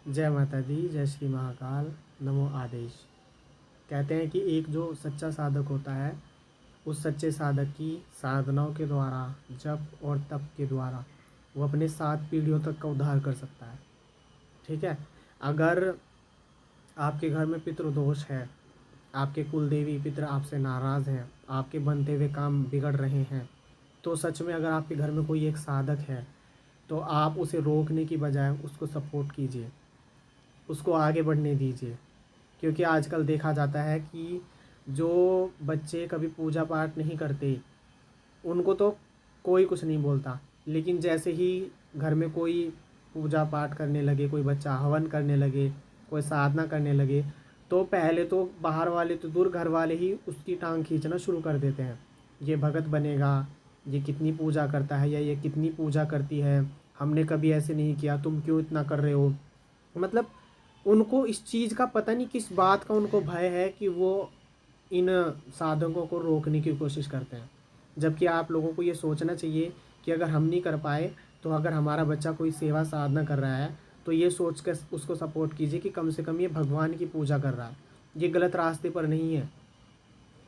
जय माता दी, जय श्री महाकाल, नमो आदेश। कहते हैं कि एक जो सच्चा साधक होता है, उस सच्चे साधक की साधनाओं के द्वारा, जप और तप के द्वारा वो अपने 7 पीढ़ियों तक का उद्धार कर सकता है। ठीक है। अगर आपके घर में पितृदोष है, आपके कुल देवी पितर आपसे नाराज़ हैं, आपके बनते हुए काम बिगड़ रहे हैं, तो सच में अगर आपके घर में कोई एक साधक है तो आप उसे रोकने की बजाय उसको सपोर्ट कीजिए, उसको आगे बढ़ने दीजिए। क्योंकि आजकल देखा जाता है कि जो बच्चे कभी पूजा पाठ नहीं करते उनको तो कोई कुछ नहीं बोलता, लेकिन जैसे ही घर में कोई पूजा पाठ करने लगे, कोई बच्चा हवन करने लगे, कोई साधना करने लगे, तो पहले तो बाहर वाले तो दूर, घर वाले ही उसकी टांग खींचना शुरू कर देते हैं। ये भगत बनेगा, ये कितनी पूजा करता है या ये कितनी पूजा करती है, हमने कभी ऐसे नहीं किया, तुम क्यों इतना कर रहे हो। मतलब उनको इस चीज़ का पता नहीं किस बात का उनको भय है कि वो इन साधकों को रोकने की कोशिश करते हैं। जबकि आप लोगों को ये सोचना चाहिए कि अगर हम नहीं कर पाए तो अगर हमारा बच्चा कोई सेवा साधना कर रहा है तो ये सोच कर उसको सपोर्ट कीजिए कि कम से कम ये भगवान की पूजा कर रहा है, ये गलत रास्ते पर नहीं है।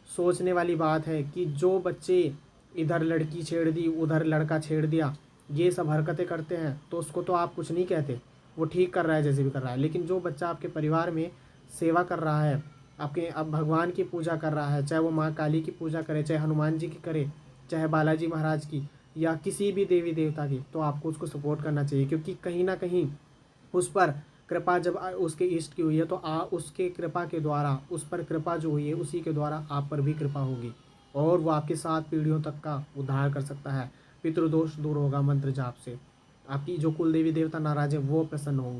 सोचने वाली बात है कि जो बच्चे इधर लड़की छेड़ दी, उधर लड़का छेड़ दिया, ये सब हरकतें करते हैं तो उसको तो आप कुछ नहीं कहते, वो ठीक कर रहा है जैसे भी कर रहा है। लेकिन जो बच्चा आपके परिवार में सेवा कर रहा है, आपके अब भगवान की पूजा कर रहा है, चाहे वो माँ काली की पूजा करे, चाहे हनुमान जी की करे, चाहे बालाजी महाराज की या किसी भी देवी देवता की, तो आपको उसको सपोर्ट करना चाहिए। क्योंकि कहीं ना कहीं उस पर कृपा जब उसके इष्ट की हुई है तो उसके कृपा के द्वारा, उस पर कृपा जो हुई है उसी के द्वारा आप पर भी कृपा होगी और वो आपके 7 पीढ़ियों तक का उद्धार कर सकता है। पितृदोष दूर होगा मंत्र जाप से, आपकी जो कुल देवी देवता नाराज है वो प्रसन्न होंगे।